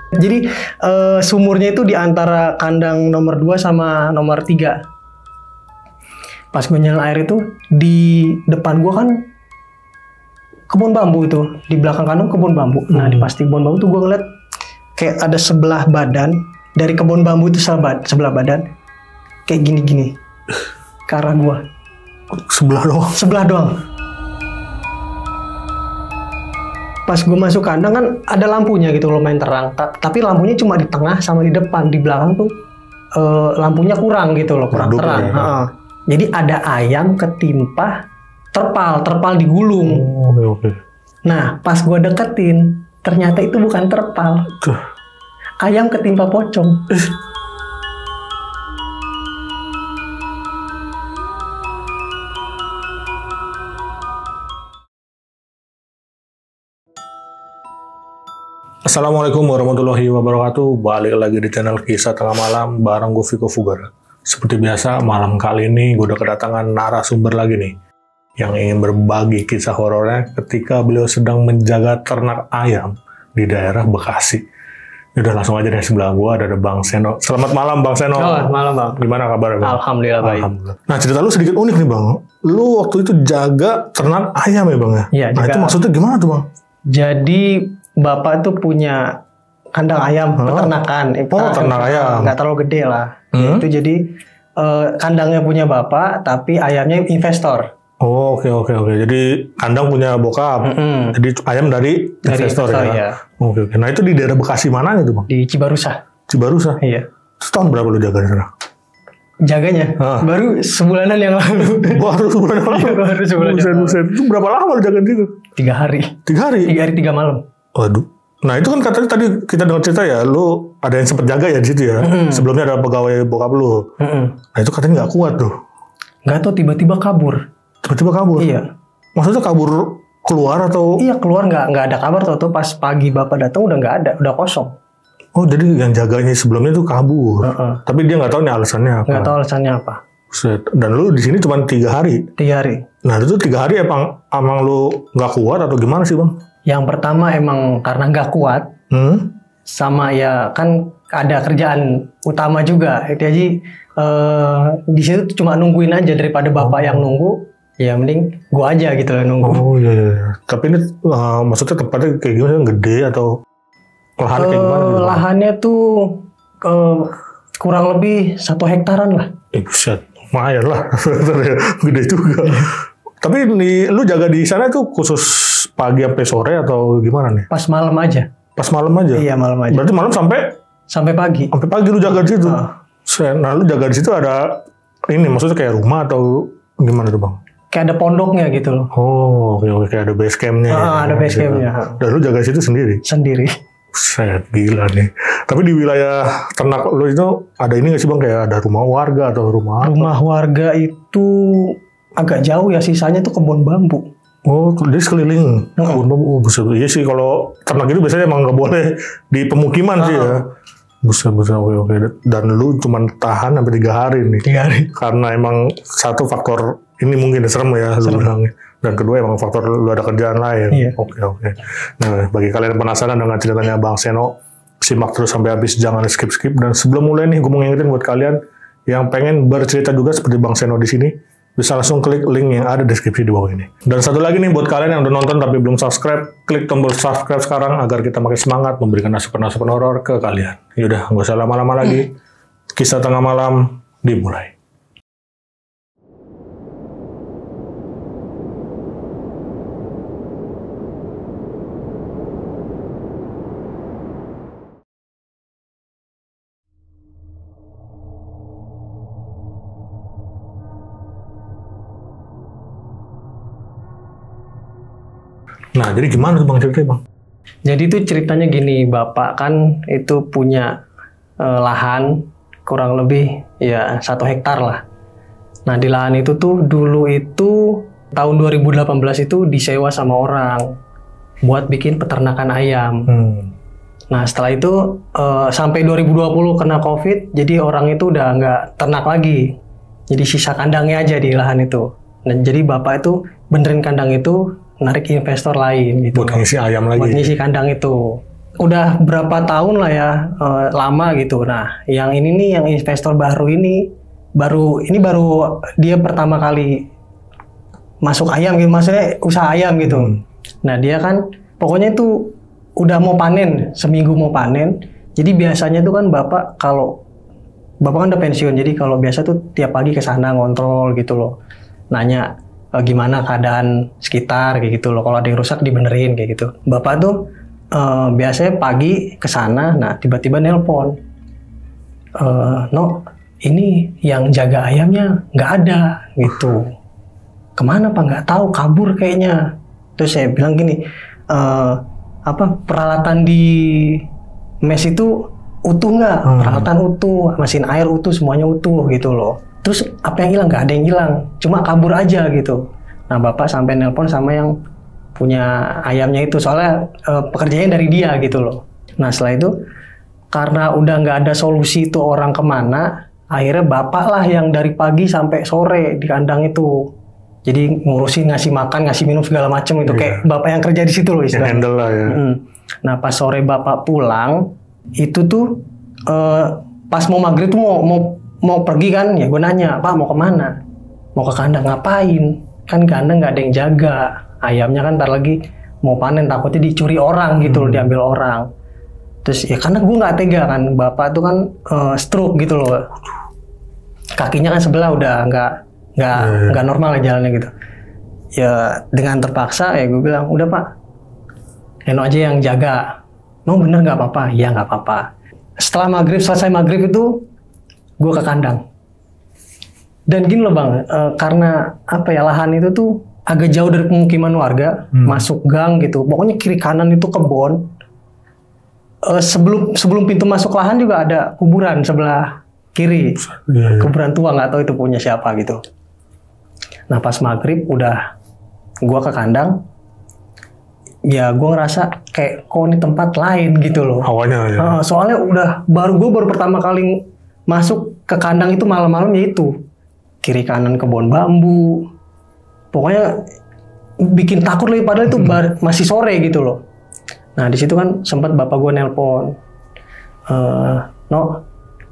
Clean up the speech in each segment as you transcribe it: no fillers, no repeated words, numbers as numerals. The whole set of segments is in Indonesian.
Jadi sumurnya itu di antara kandang nomor 2 sama nomor 3. Pas gue nyalain air itu, di depan gue kan kebun bambu itu. Di belakang kandang kebun bambu. Nah, di pasti kebun bambu tuh gue ngeliat kayak ada sebelah badan. Dari kebun bambu itu sebelah badan. Kayak gini-gini. Ke arah gue. Sebelah doang? Sebelah doang. Pas gue masuk kandang kan ada lampunya gitu, lumayan terang. Tapi lampunya cuma di tengah sama di depan. Di belakang tuh lampunya kurang gitu loh, kurang terang. Ya. Jadi ada ayam ketimpa terpal digulung. Oke. Nah, pas gue deketin, ternyata itu bukan terpal. Ayam ketimpa pocong. Assalamualaikum warahmatullahi wabarakatuh. Balik lagi di channel Kisah Tengah Malam bareng gue Viko Fugara. Seperti biasa, malam kali ini gue udah kedatangan narasumber lagi nih yang ingin berbagi kisah horornya ketika beliau sedang menjaga ternak ayam di daerah Bekasi. Udah langsung aja dari sebelah gue ada Bang Seno. Selamat malam Bang Seno. Selamat malam Bang. Gimana kabarnya Bang? Alhamdulillah baik. Nah, cerita lu sedikit unik nih Bang. Lu waktu itu jaga ternak ayam ya Bang ya? Iya, nah itu maksudnya gimana tuh Bang? Jadi Bapak tuh punya kandang ayam peternakan. Ternak ayam. Nggak terlalu gede lah. Itu jadi kandangnya punya Bapak, tapi ayamnya investor. Oh, oke. Jadi kandang punya bokap. Jadi ayam dari investor ya. Iya. Oke. Nah itu di daerah Bekasi mananya tuh Bang? Di Cibarusah. Cibarusah? Iya. Setahun berapa lu jaga di sana? Jaganya? Baru sebulanan yang lalu. Baru sebulan lalu? Iya, baru sebulan. Buset. Itu berapa lama lu jaga di situ? 3 hari. 3 hari? 3 hari 3 malam. Waduh. Nah itu kan katanya tadi kita dengar cerita ya, lu ada yang sempat jaga ya di situ ya. Sebelumnya ada pegawai bokap lu. Nah itu katanya nggak kuat tuh. Nggak tahu tiba-tiba kabur. Tiba-tiba kabur? Iya. Maksudnya kabur keluar atau? Iya keluar, nggak ada kabar tuh pas pagi Bapak datang udah nggak ada, udah kosong. Oh jadi yang jaganya sebelumnya tuh kabur. Tapi dia nggak tahu nih alasannya apa. Nggak tahu alasannya apa. Buset. Dan lu di sini cuma 3 hari? 3 hari. Nah itu 3 hari emang lu nggak kuat atau gimana sih Bang? Yang pertama emang karena nggak kuat. Sama ya kan ada kerjaan utama juga. Jadi di situ cuma nungguin aja daripada Bapak yang nunggu. Ya mending gua aja gitu lah nunggu. Oh iya. Tapi ini maksudnya tempatnya kayak gimana? Gede atau lahannya kayak gimana? Lahannya tuh kurang lebih 1 hektaran lah. Buset, lumayan lah. Gede juga. Tapi lu jaga di sana tuh khusus pagi sampai sore atau gimana nih? Pas malam aja. Pas malam aja? Iya malam aja. Berarti malam sampai pagi. Sampai pagi lu jaga di situ? Nah lu jaga di situ ada ini maksudnya kayak rumah atau gimana tuh Bang? Kayak ada pondoknya gitu loh. Oh oke. Kayak ada base campnya. Ada base campnya. Dan lu jaga di situ sendiri? Sendiri. Set, gila nih. Tapi di wilayah ternak lu itu ada ini nggak sih Bang? Kayak ada rumah warga atau rumah apa? Rumah warga itu agak jauh ya, sisanya tuh kebun bambu. Oh, dia sekeliling kebun bambu. Oh, buset. Iya sih, kalau ternak itu biasanya emang nggak boleh di pemukiman sih ya. Buset, oke. Dan lu cuma tahan sampai 3 hari nih. 3 hari. Karena emang satu faktor ini mungkin serem ya, lu bilang. Dan kedua emang faktor lu ada kerjaan lain. Iya. Oke. Nah, bagi kalian yang penasaran dengan ceritanya Bang Seno, simak terus sampai habis, jangan skip. Dan sebelum mulai nih, gue mau ngingetin buat kalian yang pengen bercerita juga seperti Bang Seno di sini, bisa langsung klik link yang ada di deskripsi di bawah ini. Dan satu lagi nih buat kalian yang udah nonton tapi belum subscribe, klik tombol subscribe sekarang agar kita makin semangat memberikan masukan horor ke kalian. Yaudah, nggak usah lama-lama lagi. Kisah Tengah Malam dimulai. Nah, jadi gimana tuh Bang ceritanya Bang? Jadi itu ceritanya gini, Bapak kan itu punya lahan kurang lebih ya 1 hektar lah. Nah di lahan itu tuh dulu itu tahun 2018 itu disewa sama orang buat bikin peternakan ayam. Nah setelah itu sampai 2020 kena COVID, jadi orang itu udah nggak ternak lagi. Jadi sisa kandangnya aja di lahan itu. Dan jadi Bapak itu benerin kandang itu, narik investor lain gitu. Buat ngisi ayam lagi? Buat ngisi kandang itu. udah berapa tahun lah ya, lama gitu. Nah, yang ini nih, yang investor baru ini baru dia pertama kali masuk ayam gitu, maksudnya usaha ayam gitu. Nah, dia kan pokoknya itu udah mau panen, seminggu mau panen. Jadi biasanya tuh kan bapak kan udah pensiun, jadi kalau biasa tuh tiap pagi ke sana ngontrol gitu loh, nanya gimana keadaan sekitar kayak gitu loh, kalau ada yang rusak dibenerin kayak gitu. Bapak tuh biasanya pagi ke sana, nah tiba-tiba nelpon, no, ini yang jaga ayamnya nggak ada gitu. Kemana Pak? Nggak tahu, kabur kayaknya. Terus saya bilang gini, peralatan di mes itu utuh nggak? Peralatan utuh, mesin air utuh, semuanya utuh gitu loh. Terus apa yang hilang? Nggak ada yang hilang, cuma kabur aja gitu. Nah, bapak sampai nelpon sama yang punya ayamnya itu, soalnya pekerjaannya dari dia gitu loh. Nah, setelah itu karena udah nggak ada solusi itu orang kemana, akhirnya bapak lah yang dari pagi sampai sore di kandang itu. Jadi ngurusin, ngasih makan, ngasih minum segala macam itu, kayak bapak yang kerja di situ loh istilahnya. Handle lah ya. Nah, pas sore bapak pulang itu tuh pas mau maghrib tuh mau pergi kan, ya gue nanya, Pak mau kemana? Mau ke kandang ngapain? Kan kandang nggak ada yang jaga, ayamnya kan ntar lagi mau panen, takutnya dicuri orang gitu loh, diambil orang. Terus ya karena gue nggak tega kan, bapak tuh kan stroke gitu loh, kakinya kan sebelah udah nggak normal ya jalannya gitu. Ya dengan terpaksa ya gue bilang, udah Pak, Eno aja yang jaga. Mau bener nggak apa-apa? Ya nggak apa-apa. Setelah selesai maghrib itu gue ke kandang. Dan gini loh Bang, karena lahan itu tuh agak jauh dari pemukiman warga, masuk gang gitu. Pokoknya kiri kanan itu kebon. Sebelum pintu masuk lahan juga ada kuburan sebelah kiri. Kuburan tua, nggak tahu itu punya siapa gitu. Nah pas maghrib udah gue ke kandang, ya gue ngerasa kayak kok ini tempat lain gitu loh. Awalnya ya. Soalnya gue baru pertama kali masuk ke kandang itu malam-malam, ya itu kiri kanan kebun bambu, pokoknya bikin takut lagi, padahal itu masih sore gitu loh. Nah di situ kan sempat bapak gue nelpon, no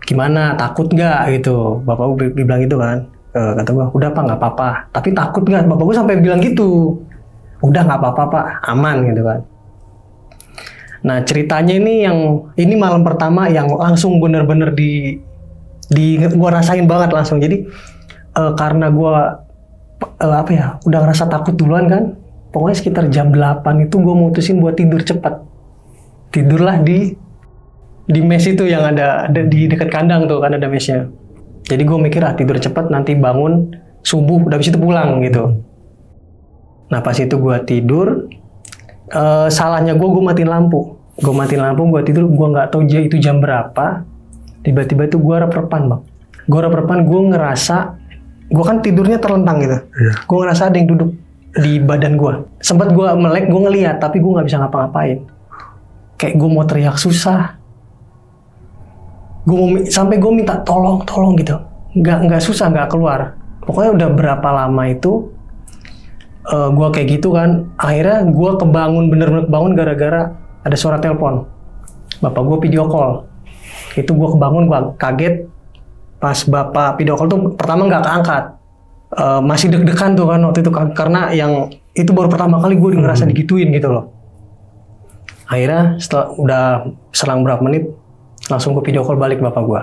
gimana, takut nggak gitu, bapak gue bilang gitu kan. Kata gue, udah Pak nggak apa-apa, tapi takut nggak? Bapak gue sampai bilang gitu. Udah nggak apa-apa Pak, aman gitu kan. Nah ceritanya ini malam pertama yang langsung bener-bener gue rasain banget langsung. Jadi karena gue udah ngerasa takut duluan kan, pokoknya sekitar jam 8 itu gue mutusin buat tidur cepat. Tidurlah di mes itu yang ada di dekat kandang tuh kan ada mesnya. Jadi gue mikir tidur cepat, nanti bangun subuh udah habis itu pulang gitu. Nah pas itu gue tidur, salahnya gue matiin lampu. Gue tidur, gue nggak tahu itu jam berapa. Tiba-tiba itu gue rep-repan Bang. Gue ngerasa, gue kan tidurnya terlentang gitu. Gue ngerasa ada yang duduk di badan gue. Sempat gue melek, gue ngeliat, tapi gue nggak bisa ngapa-ngapain. Kayak gue mau teriak susah. Sampai gue minta tolong gitu. Nggak susah, nggak keluar. Pokoknya udah berapa lama itu gue kayak gitu kan. Akhirnya gue bener-bener kebangun gara-gara ada suara telepon. Bapak gue video call. Itu gue kebangun, gue kaget. Pas bapak video call tuh pertama nggak keangkat. Masih deg-degan tuh kan waktu itu, karena yang itu baru pertama kali gue ngerasa digituin gitu loh. Akhirnya setelah udah selang berapa menit, langsung gue video call balik bapak gue.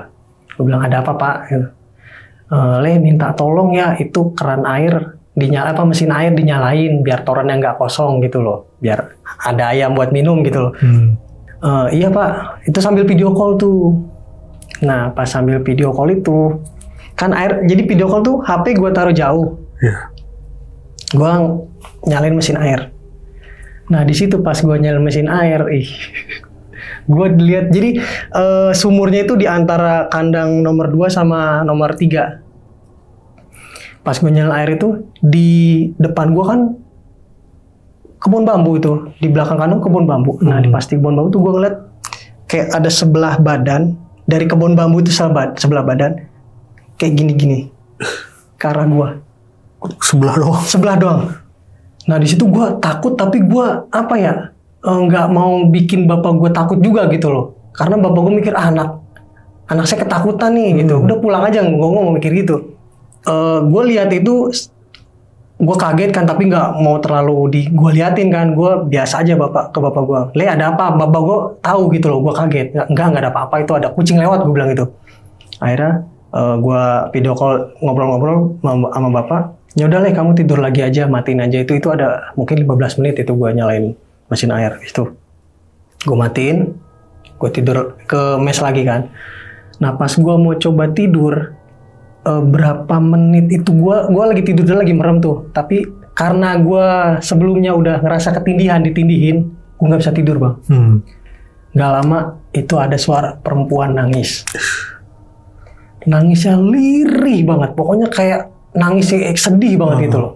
Gue bilang, ada apa Pak? Gitu. Le minta tolong ya, itu keran air mesin air dinyalain biar torannya nggak kosong gitu loh, biar ada ayam buat minum gitu loh. Iya Pak, itu sambil video call tuh. Nah pas sambil video call itu kan jadi video call tuh HP gue taruh jauh. Gue nyalain mesin air. Nah di situ pas gue nyalain mesin air, gue lihat jadi sumurnya itu di antara kandang nomor 2 sama nomor 3. Pas gue nyalain air itu, di depan gue kan kebun bambu itu, di belakang kandang kebun bambu. Nah di pasti kebun bambu tuh gue ngeliat kayak ada sebelah badan dari kebun bambu itu, sebelah badan kayak gini-gini ke arah gue. Sebelah doang. Nah di situ gue takut, tapi gue nggak mau bikin bapak gue takut juga gitu loh. Karena bapak gue mikir anak saya ketakutan nih gitu. Udah pulang aja, gue ngomong mikir gitu. Gue lihat itu, gue kaget kan, tapi nggak mau terlalu gue liatin kan. Gue biasa aja ke bapak gue. Le, ada apa? Bapak gue tahu gitu loh. Gue kaget. Nggak ada apa-apa, itu ada kucing lewat, gue bilang gitu. Akhirnya gue video call ngobrol-ngobrol sama bapak. Ya udah Le, kamu tidur lagi aja, matiin aja itu ada mungkin 15 menit itu gue nyalain mesin air itu. Gue matiin, gue tidur ke mes lagi kan. Nah pas gue mau coba tidur, berapa menit itu gue lagi tidur dan lagi merem tuh. Tapi karena gue sebelumnya udah ngerasa ditindihin, gue nggak bisa tidur bang. Gak lama itu ada suara perempuan nangis. Nangisnya lirih banget, pokoknya kayak nangis sedih banget gitu loh.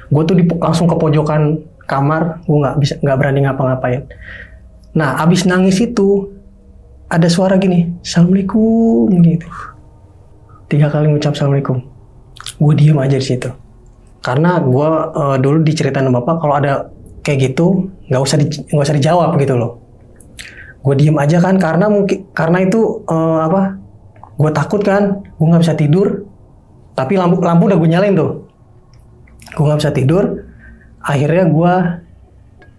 Gue tuh langsung ke pojokan kamar, gue nggak berani ngapa-ngapain. Nah abis nangis itu ada suara gini, Assalamualaikum gitu. 3 kali ngucap Assalamualaikum. Gue diem aja di situ. Karena gue dulu diceritain sama bapak kalau ada kayak gitu nggak usah dijawab gitu loh. Gue diem aja kan karena itu gue takut kan, gue nggak bisa tidur. Tapi lampu udah gue nyalain tuh. Gue nggak bisa tidur. Akhirnya gue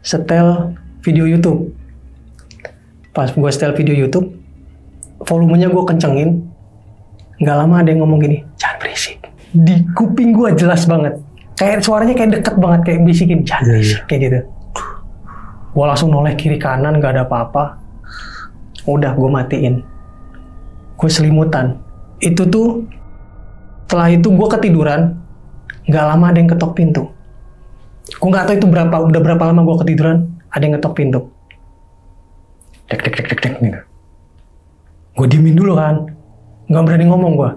setel video YouTube. Pas gue setel video YouTube, volumenya gue kencengin. Nggak lama ada yang ngomong gini, jangan berisik. Di kuping gue jelas banget. Kayak suaranya kayak deket banget, kayak bisikin, jangan berisik. Kayak gitu. Gue langsung noleh kiri kanan, nggak ada apa-apa. Udah, gue matiin. Gue selimutan. Itu tuh, setelah itu gue ketiduran. Nggak lama ada yang ketok pintu. Gue nggak tahu itu udah berapa lama gue ketiduran, ada yang ngetok pintu. Dek gitu. Gue diemin dulu kan, nggak berani ngomong gue.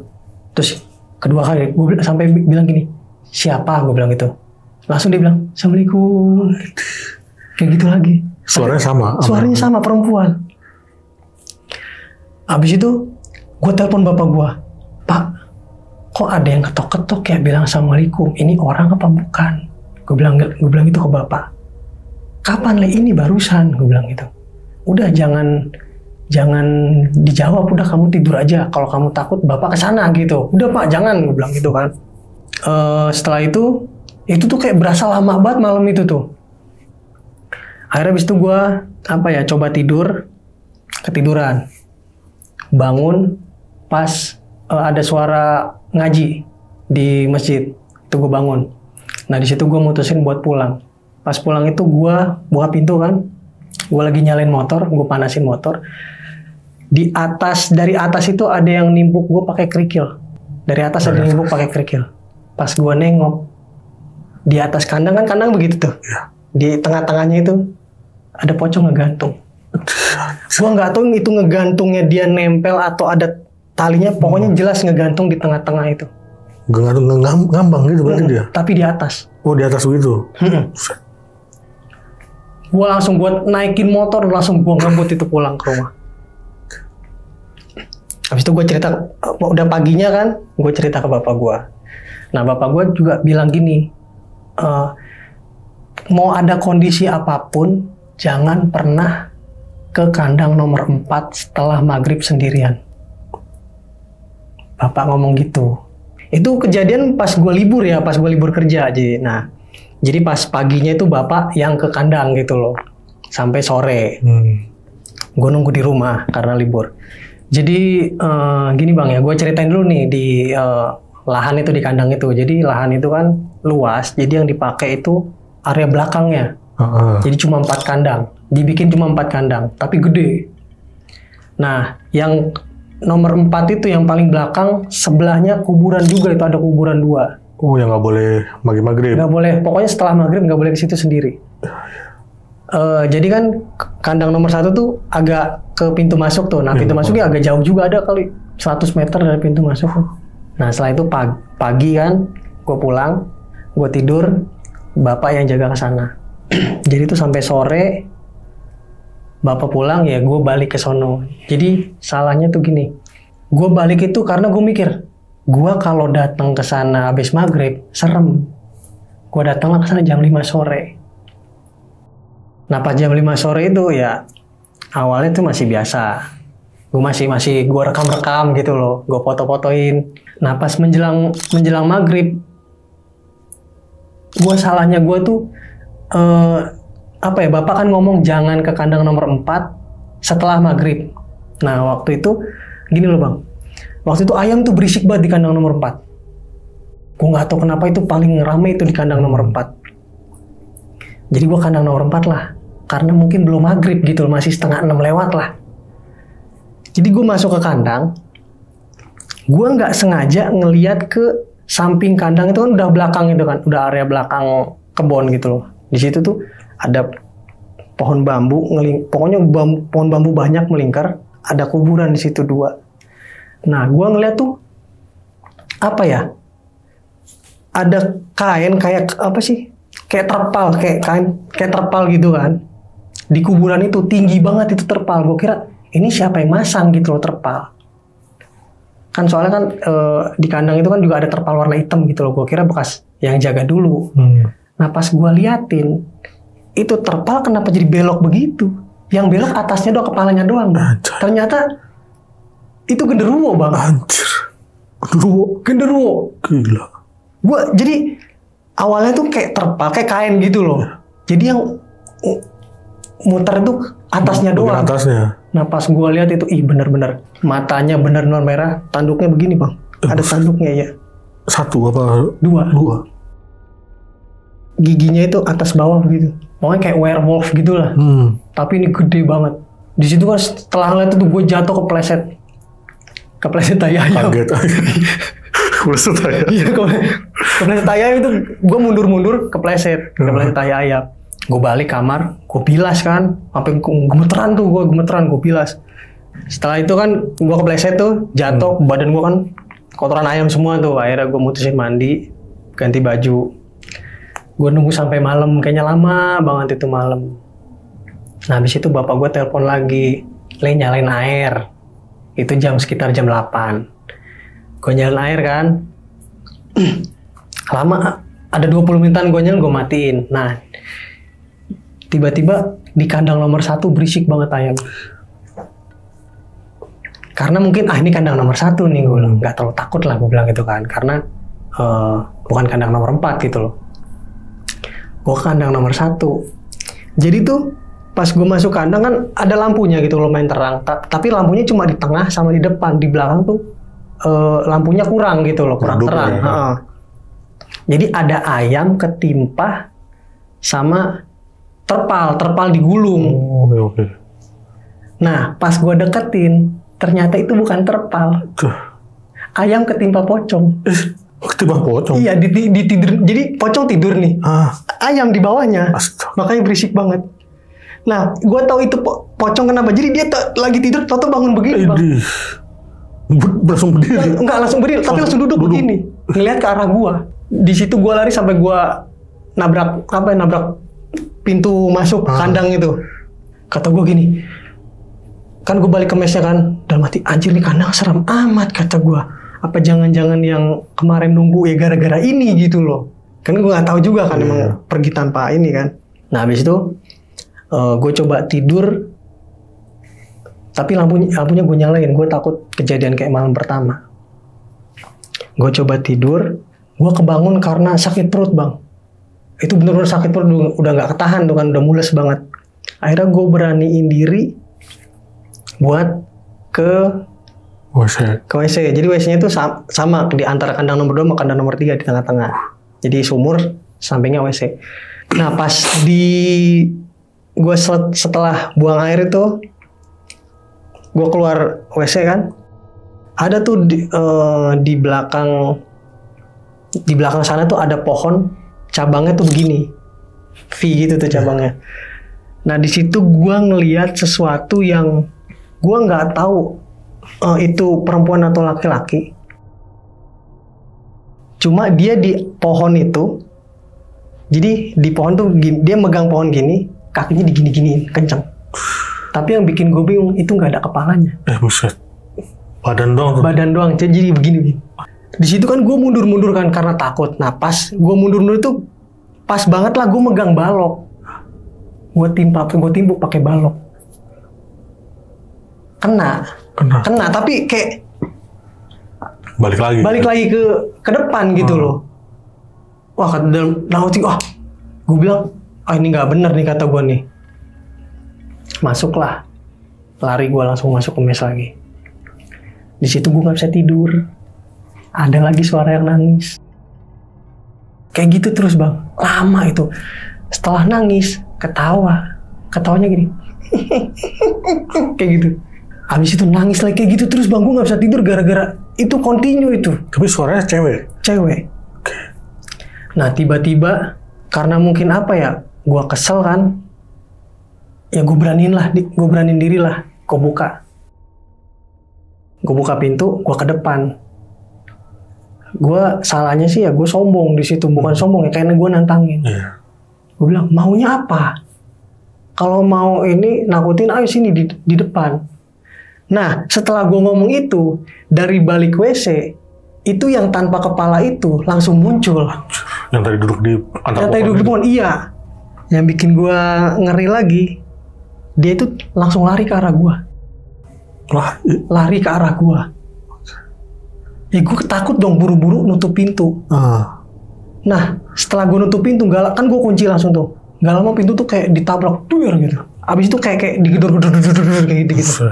Terus kedua kali gue sampai bilang gini, siapa? Gue bilang gitu. Langsung dia bilang Assalamualaikum. Kayak gitu lagi. Suaranya sama perempuan. Abis itu gue telepon bapak gue, Pak, kok ada yang ketok-ketok kayak bilang Assalamualaikum, ini orang apa bukan? Gue bilang itu ke bapak. Kapan Le? Ini barusan, gue bilang gitu. Udah jangan dijawab, udah kamu tidur aja. Kalau kamu takut bapak kesana gitu. Udah Pak, jangan, gue bilang gitu kan. Setelah itu tuh kayak berasa lama banget malam itu tuh. Akhirnya abis itu gue coba ketiduran. Bangun pas ada suara ngaji di masjid. Itu gue bangun. Nah di situ gue mutusin buat pulang. Pas pulang itu gue buka pintu kan. Gue lagi nyalain motor, gue panasin motor. Dari atas itu ada yang nimpuk gue pakai kerikil. Dari atas ada yang nimpuk pakai kerikil. Pas gue nengok di atas kandang kan, kandang begitu tuh. Di tengah-tengahnya itu ada pocong ngegantung. Gue nggak tahu itu ngegantungnya dia nempel atau ada talinya. Pokoknya jelas ngegantung di tengah-tengah itu. Ngambang gitu berarti dia? Tapi di atas. Oh di atas begitu? Gue langsung naikin motor, langsung gue ngebut itu pulang ke rumah. Habis itu gue cerita, udah paginya kan, gue cerita ke bapak gue. Nah bapak gue juga bilang gini, mau ada kondisi apapun, jangan pernah ke kandang nomor 4 setelah maghrib sendirian. Bapak ngomong gitu. Itu kejadian pas gue libur kerja aja. Nah, jadi pas paginya itu bapak yang ke kandang gitu loh, sampai sore. Gue nunggu di rumah karena libur. Jadi gini bang ya, gue ceritain dulu nih di lahan itu di kandang itu. Jadi lahan itu kan luas, jadi yang dipakai itu area belakangnya. Jadi cuma 4 kandang, dibikin cuma 4 kandang, tapi gede. Nah, yang nomor 4 itu yang paling belakang, sebelahnya kuburan juga, itu ada kuburan 2. Oh, yang nggak boleh maghrib? Nggak boleh, pokoknya setelah maghrib nggak boleh ke situ sendiri. Jadi kan kandang nomor 1 tuh agak ke pintu masuk tuh. Nah pintu masuknya agak jauh juga, ada kali 100 meter dari pintu masuk. Nah setelah itu pagi kan, gue pulang, gue tidur, bapak yang jaga ke sana. Jadi itu sampai sore, bapak pulang ya gue balik ke sono. Jadi salahnya tuh gini, gue balik itu karena gue mikir, gue kalau datang ke sana habis maghrib serem. Gue datanglah ke sana jam 5 sore. Nah pas jam 5 sore itu ya awalnya tuh masih biasa. Gue masih gue rekam-rekam gitu loh, gue foto-fotoin. Nah pas menjelang maghrib, gue salahnya gue tuh apa ya, bapak kan ngomong jangan ke kandang nomor 4 setelah maghrib. Nah waktu itu gini loh bang, waktu itu ayam tuh berisik banget di kandang nomor 4. Gue nggak tahu kenapa itu paling rame itu di kandang nomor 4. Jadi gue kandang nomor 4 lah, karena mungkin belum maghrib gitu loh, masih setengah 6 lewat lah. Jadi gue masuk ke kandang, gue nggak sengaja ngeliat ke samping kandang itu kan udah belakang itu kan, udah area belakang kebun gitu loh. Di situ tuh ada pohon bambu, pokoknya pohon bambu banyak melingkar, ada kuburan di situ 2. Nah, gue ngeliat tuh apa ya? Ada kain kayak apa sih? Kayak terpal, kayak kain, kayak terpal gitu kan. Di kuburan itu tinggi banget itu terpal. Gue kira ini siapa yang masang gitu loh terpal. Kan soalnya kan di kandang itu kan juga ada terpal warna hitam gitu loh. Gue kira bekas yang jaga dulu. Nah pas gue liatin, itu terpal kenapa jadi belok begitu? Yang belok atasnya doang, kepalanya doang. Ternyata itu genderuwo bang. Anjir. Genderuwo. Gila. Gue jadi awalnya tuh kayak terpal, kayak kain gitu loh. Jadi yang muter itu atasnya doang. Atasnya. Nah pas gue lihat itu, bener-bener matanya bener-bener merah, tanduknya begini bang. Ada tanduknya ya. 1 apa? 2. Giginya itu atas bawah begitu. Pokoknya kayak werewolf gitulah. Tapi ini gede banget. Di situ kan setelah ngeliat itu gue jatuh kepleset tai ayam. Kaget. Kepleset tai ayam. Iya, kepleset tai ayam itu gue mundur-mundur kepleset tai ayam. Gue balik kamar, gue bilas kan, sampai gemeteran, gue bilas. Setelah itu kan gue kepleset tuh, jatuh, badan gue kan kotoran ayam semua tuh. Akhirnya gue mutusin mandi, ganti baju. Gue nunggu sampai malam, kayaknya lama banget itu malam. Nah habis itu bapak gue telepon lagi, nyalain air. Itu sekitar jam 8. Gue nyalain air kan, lama, ada 20 menitan gue nyalain, gue matiin. Nah tiba-tiba di kandang nomor 1 berisik banget ayam. Karena mungkin ini kandang nomor 1 nih, gue bilang nggak terlalu takut lah, gue bilang gitu kan, karena bukan kandang nomor 4 gitu loh. Gue kandang nomor 1. Jadi tuh pas gue masuk kandang kan ada lampunya gitu, lumayan terang. Tapi lampunya cuma di tengah sama di depan, di belakang tuh lampunya kurang gitu loh, kurang terang. Ya. Jadi ada ayam ketimpa sama terpal digulung. Oke. Nah, pas gue deketin, ternyata itu bukan terpal. Ayam ketimpa pocong. Ketimpa pocong? Iya, ditidur. Jadi pocong tidur nih. Ayam di bawahnya. Astaga. Makanya berisik banget. Nah, gue tahu itu pocong kenapa. Jadi dia lagi tidur, tahu bangun begini, bang. Langsung berdiri? Enggak langsung berdiri, tapi langsung duduk begini. Ngelihat ke arah gue. Di situ gue lari sampai gue nabrak pintu masuk kandang itu. Kata gue gini, kan gue balik ke mesnya kan, dalam hati, anjir nih kandang seram amat, kata gue. Apa jangan-jangan yang kemarin nunggu ya gara-gara ini gitu loh. Kan gue gak tahu juga kan, emang pergi tanpa ini kan. Nah habis itu gue coba tidur, tapi lampunya gue nyalain. Gue takut kejadian kayak malam pertama. Gue coba tidur, gue kebangun karena sakit perut bang. Itu bener-bener sakit perut, udah gak ketahan tuh kan, udah mules banget. Akhirnya gue beraniin diri buat ke WC. Jadi WC-nya itu sama di antara kandang nomor 2 sama kandang nomor 3 di tengah-tengah. Jadi sumur, sampingnya WC. Nah pas gue setelah buang air itu, gue keluar WC kan, ada tuh di belakang sana tuh ada pohon, cabangnya tuh begini, V gitu tuh cabangnya. Nah di situ gue ngelihat sesuatu yang gue nggak tahu itu perempuan atau laki-laki. Cuma dia di pohon itu, jadi di pohon tuh dia megang pohon gini, kakinya digini-giniin kenceng. Tapi yang bikin gue bingung itu nggak ada kepalanya. Buset. Badan doang. Jadi begini. Di situ kan gue mundur-mundur kan karena takut. Nah pas gue mundur-mundur itu pas banget lah gue megang balok. gue timpuk pakai balok. Kena, tapi kayak balik lagi ke depan gitu loh. Wah, kata dalam hati, gue bilang, ini nggak bener nih kata gue nih. Masuklah, lari gue langsung masuk ke mes lagi. Di situ gue nggak bisa tidur. Ada lagi suara yang nangis. Kayak gitu terus bang, lama itu. Setelah nangis, ketawanya gini, kayak gitu. Habis itu nangis lagi kayak gitu terus bang, gue nggak bisa tidur gara-gara itu continue itu. Tapi suaranya cewek. Nah tiba-tiba karena mungkin apa ya, gue kesel kan, ya gue beraniin diri lah, gue buka pintu, gue ke depan. Gue salahnya sih ya gue sombong di situ, bukan sombong ya, karena gue nantangin. Gue bilang maunya apa? Kalau mau ini nakutin, ayo sini di depan. Nah setelah gue ngomong itu, dari balik WC itu yang tanpa kepala itu langsung muncul. Yang tadi duduk di pohon, iya. Yang bikin gue ngeri lagi, dia itu langsung lari ke arah gue. Lari ke arah gue. Ya gue takut dong, buru-buru nutup pintu. Nah setelah gue nutup pintu, kan gue kunci langsung tuh. Gak lama pintu tuh kayak ditabrak, duer gitu. Abis itu kayak digedor-gedor kayak gitu.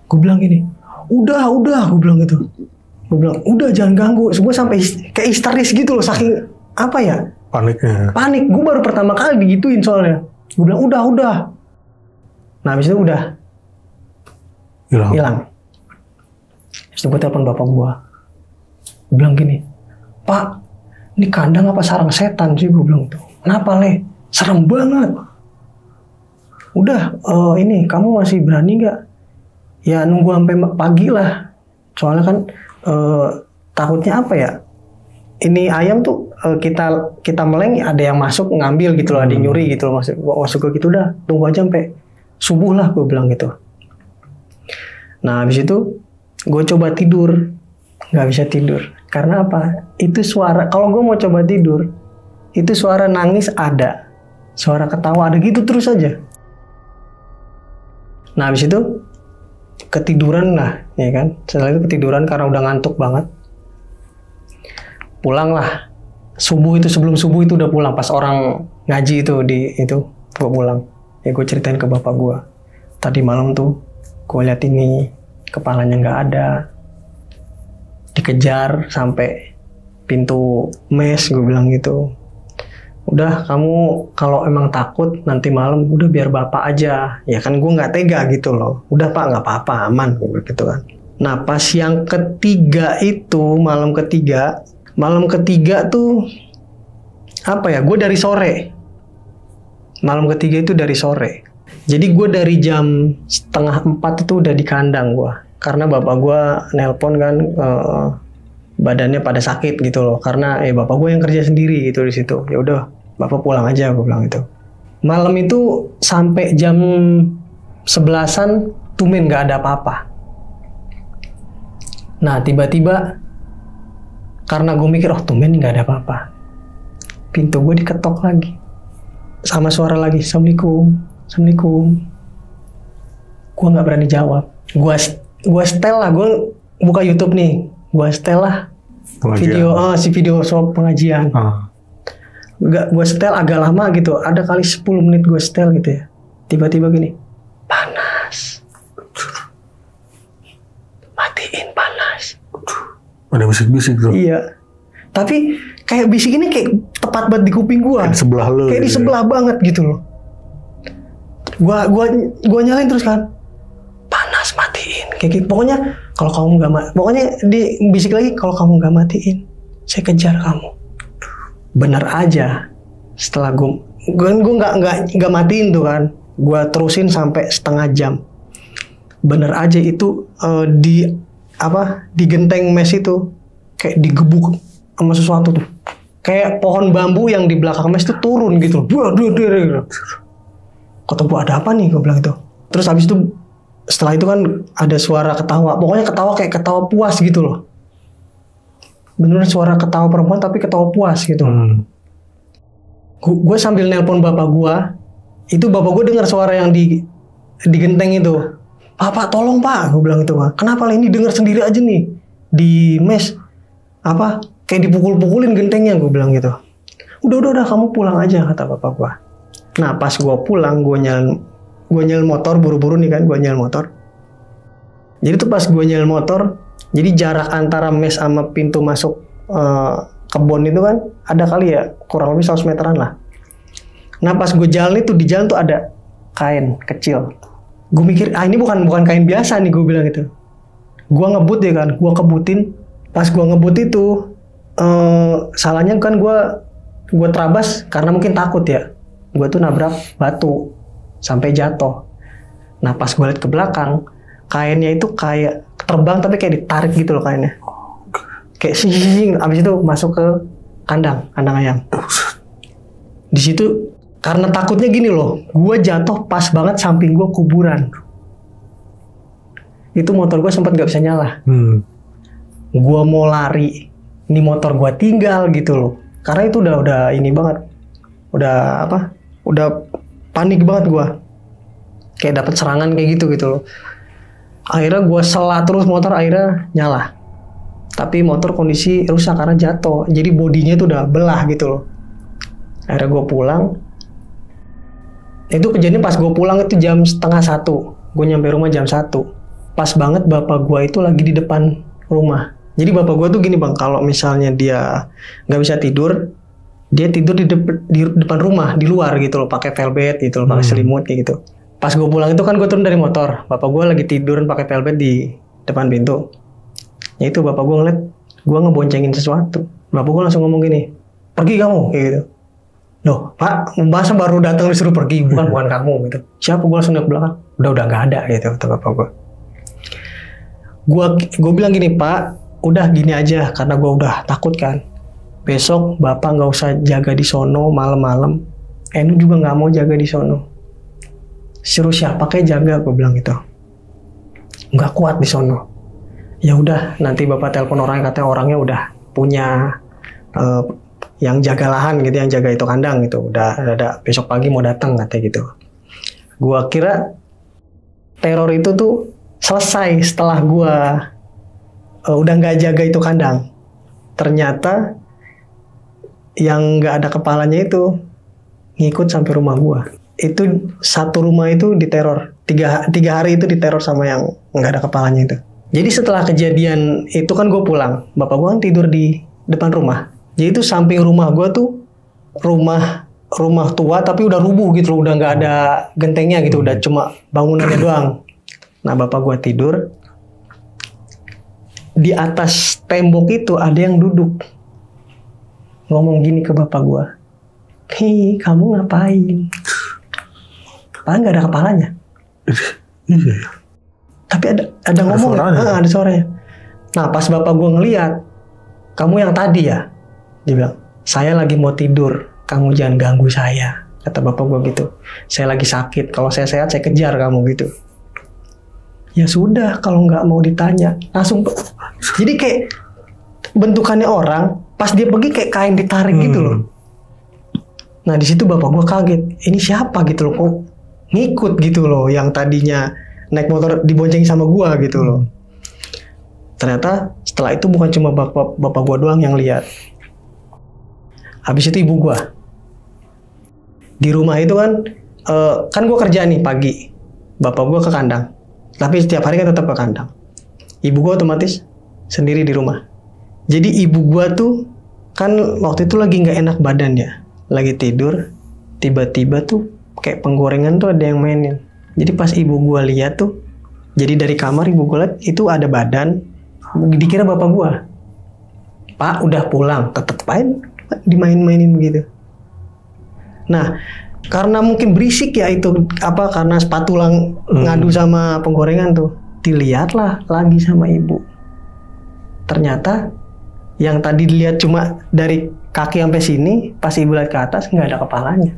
Gue bilang gini, udah, gue bilang gitu. Gue bilang, udah jangan ganggu. Gue sampai kayak histeris gitu loh, saking apa ya? Panik. Gue baru pertama kali digituin soalnya. Gue bilang, udah. Nah abis itu udah hilang. Terus gue telepon bapak gue. Gue bilang gini, Pak, ini kandang apa sarang setan sih? Gue bilang tuh. Kenapa Le? Serem banget. Udah, ini kamu masih berani nggak? Ya nunggu sampai pagi lah. Soalnya kan takutnya apa ya? Ini ayam tuh kita meleng, ada yang masuk ngambil gitu loh, ada yang nyuri gitu loh, masuk ke gitu. Udah, tunggu aja sampai subuh lah, gue bilang gitu. Nah habis itu gue coba tidur, nggak bisa tidur. Karena apa? Itu suara, kalau gue mau coba tidur, itu suara nangis ada, suara ketawa ada gitu terus aja. Nah habis itu ketiduran lah, ya kan? Setelah itu ketiduran karena udah ngantuk banget. Pulang lah. Sebelum subuh itu udah pulang. Pas orang ngaji itu gue pulang. Ya gue ceritain ke bapak gue. Tadi malam tuh gue lihat ini, kepalanya nggak ada. Dikejar sampai pintu mes, gue bilang gitu. Udah, kamu kalau emang takut nanti malam, udah biar bapak aja. Ya kan gue nggak tega gitu loh. Udah Pak, nggak apa-apa, aman gitu kan. Nah pas yang ketiga itu, malam ketiga tuh apa ya? Gue dari sore. Malam ketiga itu dari sore. Jadi gue dari jam 3:30 itu udah di kandang gue. Karena bapak gue nelpon kan, badannya pada sakit gitu loh. Karena bapak gue yang kerja sendiri gitu di situ. Ya udah, bapak pulang aja, gue bilang itu. Malam itu sampai jam 11-an tumen nggak ada apa-apa. Nah tiba-tiba karena gue mikir, tumen nggak ada apa-apa, pintu gue diketok lagi sama suara lagi, Assalamualaikum. Gue nggak berani jawab. Gue setel lah, gue buka YouTube nih, gue setel lah video soal pengajian. Gue setel agak lama gitu, ada kali 10 menit gue setel gitu ya. Tiba-tiba gini, panas, matiin panas. Ada bisik-bisik tuh. Iya, tapi kayak bisik ini kayak tepat banget di kuping gue. Kayak di sebelah lo. Kayak di sebelah banget gitu loh. Gue nyalain terus kan, panas, matiin. Kayak gitu. Pokoknya kalau kamu nggak pokoknya di bisik lagi, kalau kamu nggak matiin, saya kejar kamu. Bener aja, setelah gue nggak matiin tuh kan, gue terusin sampai setengah jam. Bener aja itu di genteng mes itu kayak digebuk sama sesuatu tuh, kayak pohon bambu yang di belakang mes itu turun gitu. Kata gue, ada apa nih, gue bilang itu. Terus habis itu setelah itu kan ada suara ketawa, pokoknya ketawa kayak ketawa puas gitu loh. Beneran suara ketawa perempuan tapi ketawa puas gitu. Gue Gue sambil nelpon bapak gue, itu bapak gue dengar suara yang di genteng itu. Pak, tolong pak, gue bilang itu pak. Kenapa lah ini dengar sendiri aja nih di mes, apa kayak dipukul-pukulin gentengnya, gue bilang gitu. Udah kamu pulang aja, kata bapak gue. Nah pas gue pulang, gue nyel motor buru-buru nih kan, gue nyel motor. Jadi tuh pas gue nyel motor, jadi jarak antara mes sama pintu masuk kebun itu kan ada kali ya kurang lebih 100 meteran lah. Nah pas gue jalan itu, di jalan tuh ada kain kecil. Gue mikir, ini bukan kain biasa nih, gue bilang gitu. Gue ngebut ya kan, gue kebutin. Pas gue ngebut itu, salahnya kan gue terabas karena mungkin takut ya. Gue tuh nabrak batu sampai jatuh. Nah pas gue liat ke belakang, kainnya itu kayak terbang tapi kayak ditarik gitu loh kainnya. Kayak sing, abis itu masuk ke kandang ayam. Di situ karena takutnya gini loh, gue jatuh pas banget samping gue kuburan. Itu motor gue sempat gak bisa nyala. Gue mau lari, ini motor gue tinggal gitu loh. Karena itu udah ini banget, udah panik banget gue. Kayak dapat serangan kayak gitu loh. Akhirnya gue sela terus motor, akhirnya nyala. Tapi motor kondisi rusak karena jatuh, jadi bodinya itu udah belah gitu loh. Akhirnya gue pulang. Itu kejadian pas gue pulang itu jam 12:30. Gue nyampe rumah jam 1. Pas banget bapak gue itu lagi di depan rumah. Jadi bapak gue tuh gini bang, kalau misalnya dia nggak bisa tidur, dia tidur di depan rumah, di luar gitu loh, pakai velvet gitu loh, pakai selimut kayak gitu. Pas gue pulang itu kan gue turun dari motor, bapak gue lagi tidur pakai velvet di depan pintu. Ya itu bapak gue ngeliat gue ngeboncengin sesuatu. Bapak gue langsung ngomong gini, pergi kamu, kayak gitu. Loh pak, masa baru datang disuruh pergi, bukan kamu gitu. Siapa? Gue langsung lihat ke belakang, udah nggak ada gitu, kata bapak gue. Gue bilang gini, pak, udah gini aja, karena gue udah takut kan. Besok bapak nggak usah jaga di sono malam-malam. Enu juga nggak mau jaga di sono. Suruh siapa kayak jaga, gue bilang gitu. Nggak kuat di sono. Ya udah, nanti bapak telepon orang, katanya orangnya udah punya yang jaga lahan gitu, yang jaga itu kandang gitu. Udah ada, besok pagi mau datang katanya gitu. Gua kira teror itu tuh selesai setelah gua udah nggak jaga itu kandang. Ternyata yang nggak ada kepalanya itu ngikut sampai rumah gua. Itu satu rumah itu diteror. Tiga hari itu diteror sama yang nggak ada kepalanya itu. Jadi setelah kejadian itu kan gue pulang, bapak gue kan tidur di depan rumah. Jadi itu samping rumah gue tuh rumah tua tapi udah rubuh gitu loh, udah nggak ada gentengnya gitu, udah cuma bangunannya doang. Nah bapak gue tidur, di atas tembok itu ada yang duduk, ngomong gini ke bapak gue, "Hei, kamu ngapain?" Padahal nggak ada kepalanya. Iya. Tapi ada ngomong, ada suaranya. Nah pas bapak gue ngeliat, "Kamu yang tadi ya?" Dia bilang, "Saya lagi mau tidur, kamu jangan ganggu saya," kata bapak gue gitu. "Saya lagi sakit, kalau saya sehat saya kejar kamu," gitu. Ya sudah, kalau nggak mau ditanya, langsung. Jadi kayak bentukannya orang, pas dia pergi kayak kain ditarik gitu loh. Nah di situ bapak gue kaget, ini siapa gitu loh, kok ngikut gitu loh, yang tadinya naik motor dibonceng sama gua gitu loh. Ternyata setelah itu bukan cuma bapak gua doang yang lihat. Habis itu ibu gua di rumah itu kan gua kerja nih pagi, bapak gua ke kandang, tapi setiap hari kan tetap ke kandang. Ibu gua otomatis sendiri di rumah. Jadi ibu gua tuh kan waktu itu lagi nggak enak badan ya, lagi tidur, tiba-tiba tuh kayak penggorengan tuh ada yang mainin. Jadi pas ibu gua lihat tuh, jadi dari kamar ibu gua lihat itu ada badan, dikira bapak gua. "Pak udah pulang," tetep main dimain-mainin begitu. Nah karena mungkin berisik ya itu karena spatulang ngadu sama penggorengan tuh, dilihatlah lagi sama ibu. Ternyata yang tadi dilihat cuma dari kaki sampai sini, pas ibu lihat ke atas nggak ada kepalanya.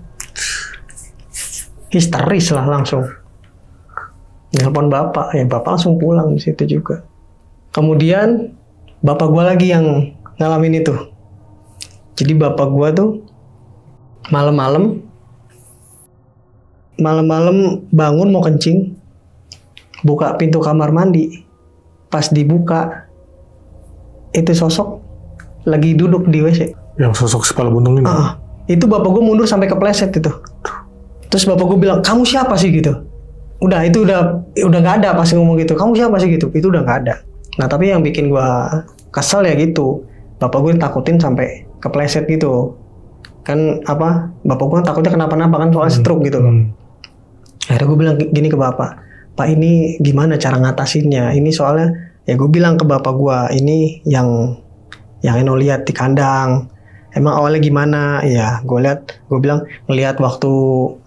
Histeris lah langsung. Nelpon bapak, ya bapak langsung pulang di situ juga. Kemudian bapak gue lagi yang ngalamin itu. Jadi bapak gue tuh Malam-malam bangun mau kencing, buka pintu kamar mandi. Pas dibuka, itu sosok lagi duduk di WC. Yang sosok kepala buntung ini? Itu bapak gue mundur sampai kepleset itu. Terus bapak gue bilang, kamu siapa sih gitu? Udah nggak ada pas ngomong gitu. Kamu siapa sih gitu? Itu udah nggak ada. Nah tapi yang bikin gue kesel ya gitu. Bapak gue takutin sampai kepleset gitu. Kan bapak gue takutnya kenapa-napa kan soal stroke gitu loh. Akhirnya gue bilang gini ke bapak, Pak ini gimana cara ngatasinnya? Ini soalnya ya gue bilang ke bapak gue, ini yang Eno lihat di kandang. Emang awalnya gimana? Ya gue bilang ngelihat waktu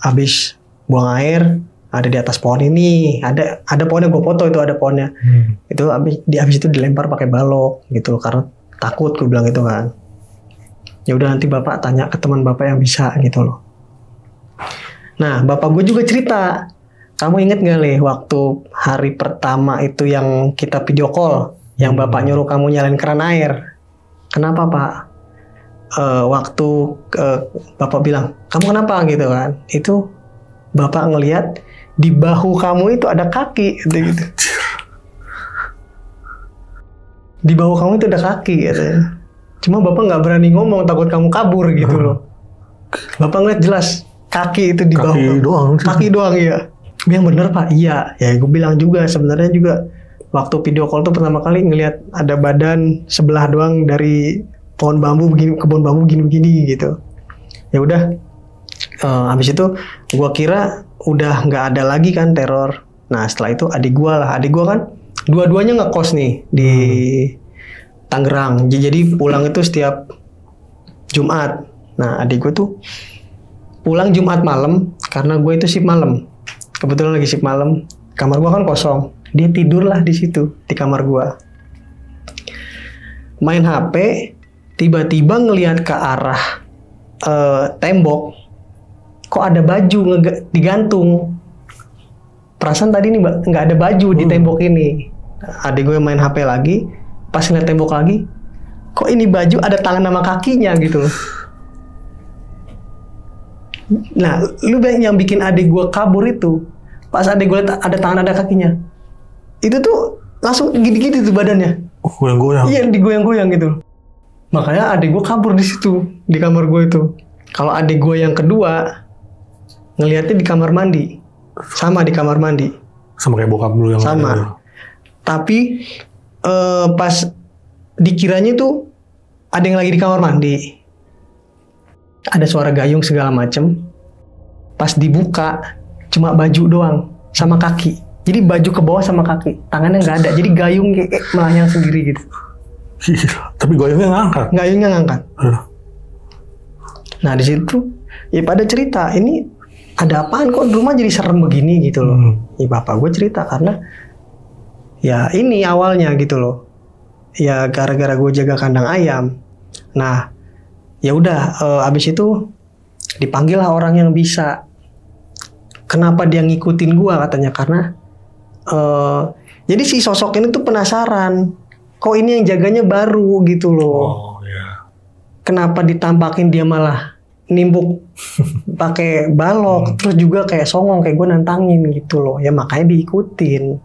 habis buang air ada di atas pohon ini, ada pohonnya, gue foto itu ada pohonnya. Itu habis itu dilempar pakai balok gitu karena takut, gue bilang gitu kan. Ya udah nanti bapak tanya ke teman bapak yang bisa gitu loh. Nah bapak gue juga cerita, kamu inget gak Le waktu hari pertama itu yang kita video call, yang bapak nyuruh kamu nyalain keran air. Kenapa pak? Waktu bapak bilang, kamu kenapa gitu kan? Itu bapak ngelihat di bahu kamu itu ada kaki gitu. Di bahu kamu itu ada kaki gitu. Cuma bapak nggak berani ngomong, takut kamu kabur gitu loh. Bapak ngeliat jelas kaki itu di bahu. Kaki doang ya. Yang bener pak, iya. Ya gue bilang juga sebenarnya juga waktu video call tuh pertama kali ngelihat ada badan sebelah doang dari pohon bambu begini, kebun bambu begini gitu. Ya udah, habis itu gue kira udah nggak ada lagi kan teror. Nah setelah itu adik gue kan dua-duanya ngekos nih di Tangerang. Jadi pulang itu setiap Jumat. Nah adik gue tuh pulang Jumat malam karena gue itu shift malam. Kebetulan lagi shift malam. Kamar gue kan kosong. Dia tidurlah di situ di kamar gue. Main HP, tiba-tiba ngelihat ke arah tembok. Kok ada baju digantung. Perasaan tadi nih nggak ada baju di tembok ini. Adik gue main HP lagi, pas ngeliat tembok lagi, kok ini baju ada tangan sama kakinya gitu. Nah, lu yang bikin adik gue kabur itu, pas adik gue liat ada tangan ada kakinya, itu tuh langsung gini-gini tuh badannya. Goyang-goyang. Iya, digoyang-goyang gitu. Makanya adik gue kabur di situ, di kamar gue itu. Kalau adik gue yang kedua, ngelihatnya di kamar mandi. Sama di kamar mandi. Sama kayak bokap dulu yang sama. Ada. Tapi pas dikiranya tuh ada yang lagi di kamar mandi. Ada suara gayung segala macem. Pas dibuka cuma baju doang sama kaki. Jadi baju ke bawah sama kaki, tangannya nggak ada. Jadi gayung kayak melayang sendiri gitu. Tapi gayungnya ngangkat. Gayungnya ngangkat. Nah di situ ya pada cerita, ini ada apaan kok di rumah jadi serem begini gitu loh. Ya bapak gue cerita karena ya ini awalnya gitu loh. Ya gara-gara gue jaga kandang ayam. Nah ya udah abis itu dipanggil lah orang yang bisa. Kenapa dia ngikutin gue katanya? Karena jadi si sosok ini tuh penasaran. Kok ini yang jaganya baru gitu loh. Kenapa ditampakin dia malah nimbuk pakai balok, terus juga kayak songong kayak gue nantangin gitu loh. Ya makanya diikutin.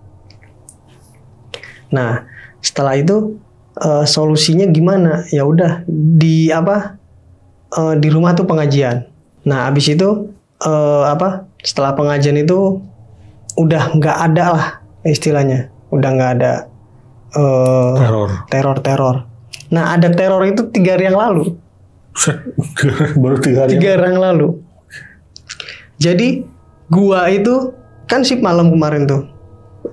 Nah setelah itu solusinya gimana? Ya udah di rumah tuh pengajian. Nah abis itu setelah pengajian itu udah nggak ada lah istilahnya, udah nggak ada teror. Nah ada teror itu 3 hari yang lalu. Baru 3 hari. 3 hari yang lalu. Jadi gua itu kan shift malam kemarin tuh.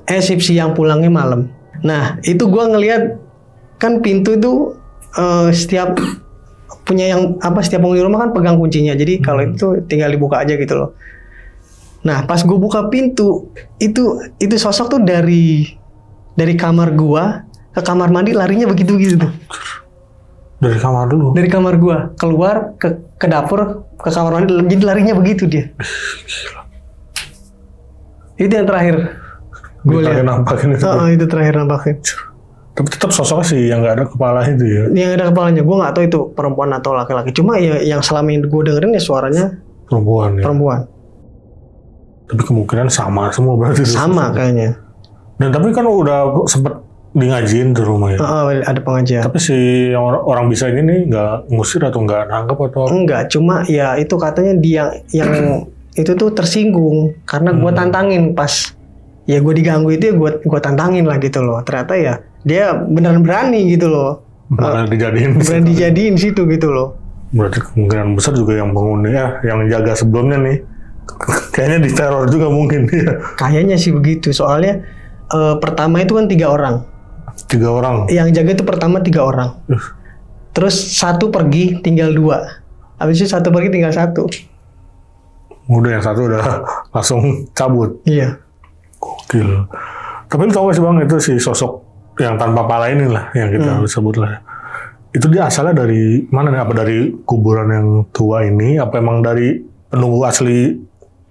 Shift siang pulangnya malam. Nah itu gua ngelihat kan pintu itu setiap penghuni rumah kan pegang kuncinya. Jadi kalau itu tinggal dibuka aja gitu loh. Nah pas gue buka pintu itu sosok tuh dari kamar gua ke kamar mandi larinya begitu tuh. Dari kamar dulu. Dari kamar gua keluar ke dapur ke kamar mandi, jadi larinya begitu dia. Itu yang terakhir gue lihat. Nampakin itu. Itu terakhir nampakin. Tapi tetap sosoknya sih yang nggak ada kepala itu ya. Yang ada kepalanya, gue nggak tahu itu perempuan atau laki-laki. Cuma ya yang selama ini gue dengerin ya suaranya Perempuan ya. perempuan. Tapi kemungkinan sama semua berarti. Sama kayaknya. Dan tapi kan udah sempet di ngajiin tuh rumah ya. Ada pengajian. Tapi si orang bisa ini nih nggak ngusir atau nggak nangkep atau? Enggak, cuma ya itu katanya dia yang itu tuh tersinggung karena gue tantangin pas ya gue diganggu itu ya gue tantangin lah gitu loh. Ternyata ya dia beneran berani gitu loh. Malah dijadiin. Berani dijadiin situ gitu loh. Berarti kemungkinan besar juga yang penghuni ya, yang jaga sebelumnya nih. Kayaknya diteror juga mungkin ya. Kayaknya sih begitu. Soalnya pertama itu kan 3 orang. 3 orang. Yang jaga itu pertama 3 orang. Terus 1 pergi, tinggal 2. Habis itu 1 pergi, tinggal 1. Udah yang 1 udah langsung cabut. Iya. Gokil. Tapi lu tau gak sih Bang, itu si sosok yang tanpa pala ini lah yang kita sebut lah. Itu dia asalnya dari mana nih? Apa dari kuburan yang tua ini? Apa emang dari penunggu asli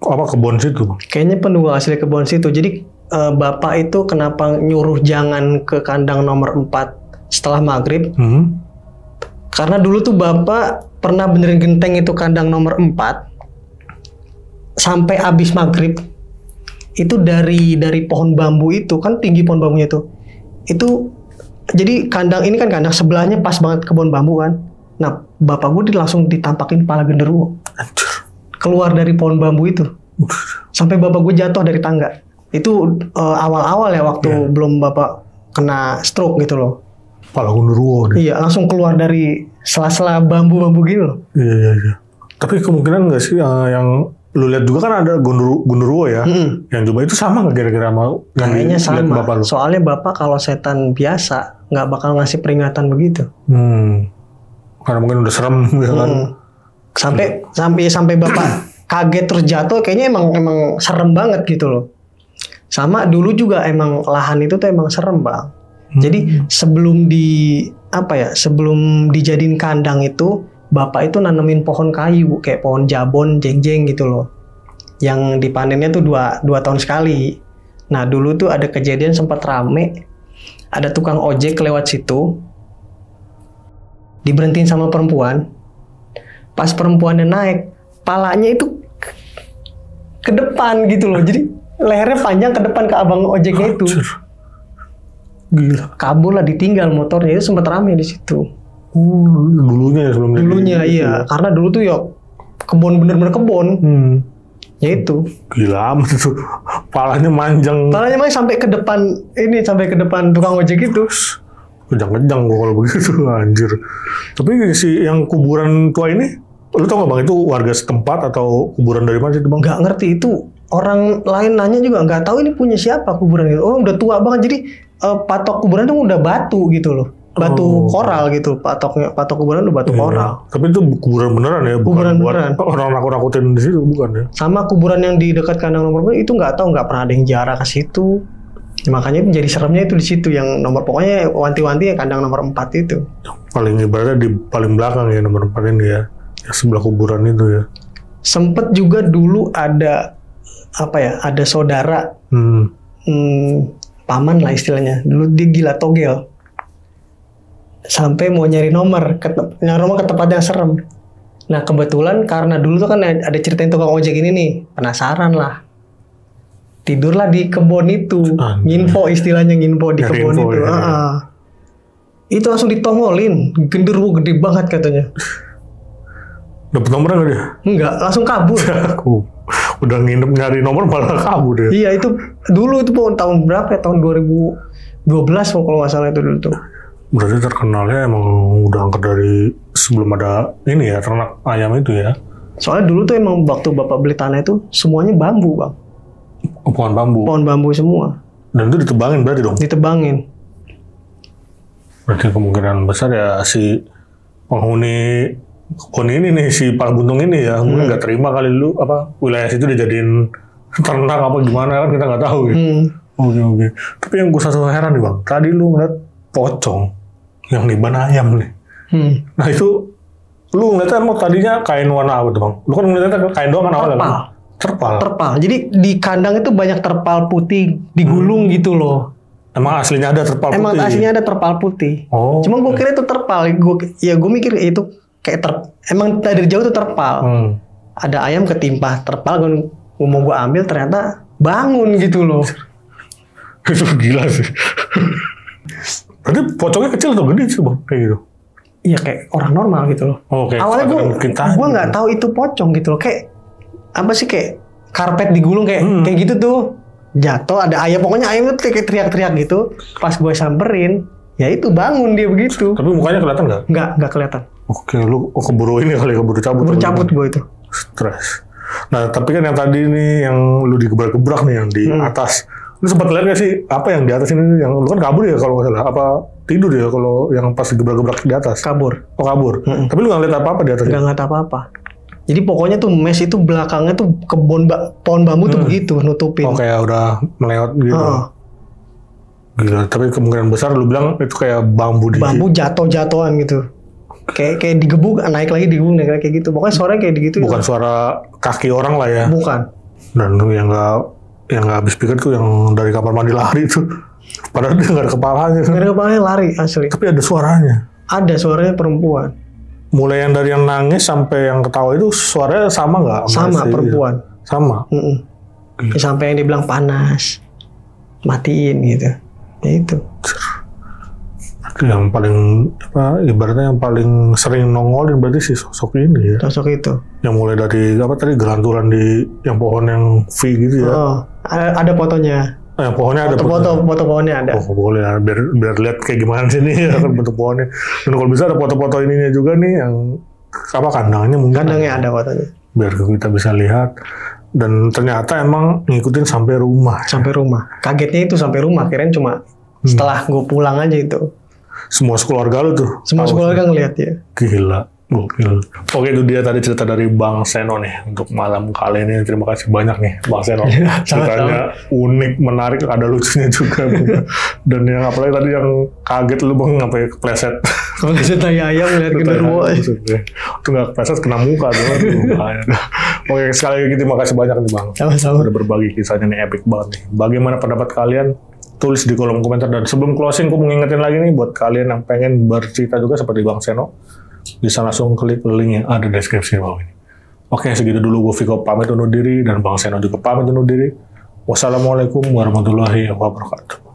kebun situ? Kayaknya penunggu asli kebun situ. Jadi bapak itu kenapa nyuruh jangan ke kandang nomor 4 setelah maghrib? Karena dulu tuh bapak pernah benerin genteng itu kandang nomor 4 sampai habis maghrib. Itu dari pohon bambu itu kan tinggi pohon bambunya tuh. Itu jadi kandang ini kan kandang sebelahnya pas banget kebun bambu kan. Nah bapak gue langsung ditampakin kepala genderuwo keluar dari pohon bambu itu. Sampai bapak gue jatuh dari tangga. Itu awal-awal ya waktu belum bapak kena stroke gitu loh. Kepala genderuwo. Iya, langsung keluar dari sela-sela bambu-bambu gitu loh. Iya. Tapi kemungkinan nggak sih yang lu lihat juga kan ada genderuwo ya. Yang coba itu sama nggak kira-kira sama? Kayaknya sama. Bapak lu? Soalnya bapak kalau setan biasa nggak bakal ngasih peringatan begitu. Karena mungkin udah serem gitu kan. Sampai bapak kaget terus jatuh, kayaknya emang serem banget gitu loh. Sama dulu juga emang lahan itu tuh emang serem Bang. Jadi sebelum dijadiin kandang itu, bapak itu nanemin pohon kayu kayak pohon jabon, jeng-jeng gitu loh. Yang dipanennya tuh 2 tahun sekali. Nah dulu tuh ada kejadian sempat rame, ada tukang ojek lewat situ, diberhentiin sama perempuan. Pas perempuannya naik, palanya itu ke depan gitu loh. Jadi lehernya panjang ke depan ke abang ojeknya itu. Gila. Kabur lah, ditinggal motornya. Itu sempat rame di situ. Dulunya ya sebelumnya. Dulunya iya. Karena dulu tuh ya kebun, bener-bener kebun. Ya itu. Gila amat itu. Palanya manjang. Palanya sampai ke depan tukang ojek itu. Kejang-kejang gua kalau begitu, anjir. Tapi si yang kuburan tua ini, lu tau gak Bang, itu warga setempat atau kuburan dari mana sih Bang? Nggak ngerti itu. Orang lain nanya juga nggak tahu ini punya siapa kuburan itu. Oh udah tua banget, jadi patok kuburan itu udah batu gitu loh. Batu koral gitu, patok kuburan udah batu koral. Tapi itu kuburan beneran ya? Kuburan beneran. Orang nakut-nakutin di situ bukan ya? Sama kuburan yang di dekat kandang nomor 4 itu nggak tahu, nggak pernah ada yang jarah ke situ. Ya, makanya jadi seremnya itu di situ yang nomor, pokoknya wanti-wanti ya kandang nomor 4 itu. Paling ibaratnya di paling belakang ya nomor 4 ini ya. Yang sebelah kuburan itu ya. Sempet juga dulu ada ada saudara paman lah istilahnya. Dulu dia gila togel. Sampai mau nyari nomor ke tempat yang serem. Nah kebetulan karena dulu tuh kan ada ceritain tukang ojek ini nih, penasaran lah. Tidurlah di kebun itu, nginfo istilahnya, nginfo di kebun itu. Ya. Itu langsung ditongolin, genderuwo gede banget katanya. Dapet nomornya nggak dia? Enggak, langsung kabur. Udah nginep nyari nomor malah kabur dia. Iya itu dulu itu tahun berapa ya? Tahun 2012 kalau nggak salah itu dulu tuh. Berarti terkenalnya emang udah angkat dari sebelum ada ini ya, ternak ayam itu ya. Soalnya dulu tuh emang waktu bapak beli tanah itu semuanya bambu Bang. Pohon bambu? Pohon bambu semua. Dan itu ditebangin berarti dong? Ditebangin. Berarti kemungkinan besar ya si penghuni kebun ini nih, si Pala Buntung ini ya, mungkin nggak terima kali dulu wilayah situ dijadiin ternak apa gimana kan kita nggak tahu ya. Oke. Tapi yang gue satu heran nih Bang, tadi lu ngeliat pocong yang niban ayam nih. Nah itu lu ngeliatnya mau tadinya kain warna apa tuh Bang? Lu kan ngeliatnya kain doang kan awalnya kan? Terpal. Jadi di kandang itu banyak terpal putih digulung gitu loh. Emang aslinya ada terpal putih? Emang aslinya ada terpal putih. Oh. Cuma gue kira itu terpal. Gue mikir itu kayak emang dari jauh itu terpal. Ada ayam ketimpa terpal. Gue mau gue ambil ternyata bangun gitu loh. Itu gila sih. Berarti pocongnya kecil atau gede sih bang? Kayak gitu? Iya kayak orang normal gitu loh. Awalnya gue nggak tahu itu pocong gitu loh. Kayak apa sih kayak karpet digulung kayak gitu tuh. Jatuh ada ayam, pokoknya ayam itu kayak teriak-teriak gitu. Pas gue samperin, ya itu bangun dia begitu. Tapi mukanya kelihatan nggak? Nggak kelihatan. Oke, lu keburu ini kali, keburu cabut. Keburu cabut gue itu. Stres. Nah, tapi kan yang tadi nih, yang lu digebrak-gebrak nih, yang di atas. Lu sempat lihat nggak sih, apa yang di atas ini? Yang lu kan kabur ya kalau nggak salah. Apa tidur ya kalau yang pas digebrak-gebrak di atas? Kabur. Oh kabur. Tapi lu nggak lihat apa-apa di atas? Nggak ngeliat apa-apa. Jadi pokoknya tuh mes itu belakangnya tuh pohon bambu tuh begitu nutupin. Oh kayak udah melewat gitu. Gila, tapi kemungkinan besar lu bilang itu kayak bambu jatuh-jatuhan gitu. Kayak digebuk, naik lagi digebuk, naik lagi kayak gitu. Pokoknya suaranya kayak gitu. Bukan suara kaki orang lah ya. Bukan. Dan yang nggak habis pikir tuh yang dari kamar mandi lari tuh. Padahal dia nggak ada kepalanya. Nggak ada kepalanya, lari asli. Tapi ada suaranya. Ada suaranya perempuan. Mulai yang dari yang nangis sampai yang ketawa itu suaranya sama nggak? Sama perempuan. Sama. Sampai yang dibilang panas, matiin gitu. Ya itu. Itu yang paling ibaratnya yang paling sering nongolin berarti si sosok ini ya. Sosok itu. Yang mulai dari apa tadi gelantulan di yang pohon yang V gitu ya. Oh, ada fotonya. Yang pohonnya ada foto pohonnya ada. Oh boleh ya, biar lihat kayak gimana sih nih ya, bentuk pohonnya. Dan kalau bisa ada foto-foto ininya juga nih yang apa kandangnya mungkin. Kandangnya ada fotonya. Biar kita bisa lihat. Dan ternyata emang ngikutin sampai rumah. Sampai rumah. Kagetnya itu sampai rumah. Kirain cuma setelah gue pulang aja itu. Semua keluarga lu tuh. Semua keluarga ngeliat ya. Gila. Gokil. Oke, itu dia tadi cerita dari Bang Seno nih untuk malam kali ini. Terima kasih banyak nih Bang Seno. Ceritanya unik, menarik, ada lucunya juga. Dan yang apalagi tadi yang kaget lu Bang sampai kepleset. Kepleset tai ayam lihat genderuwo. Itu nggak kepleset kena muka tuh. Oke, sekali lagi terima kasih banyak nih Bang. Sama-sama. Udah berbagi kisahnya nih epic banget nih. Bagaimana pendapat kalian? Tulis di kolom komentar. Dan sebelum closing, aku mau ngingetin lagi nih buat kalian yang pengen bercerita juga seperti Bang Seno. Bisa langsung klik link yang ada di deskripsi bawah ini. Oke, segitu dulu. Gue Viko pamit undur diri dan Bang Seno juga pamit undur diri. Wassalamualaikum warahmatullahi wabarakatuh.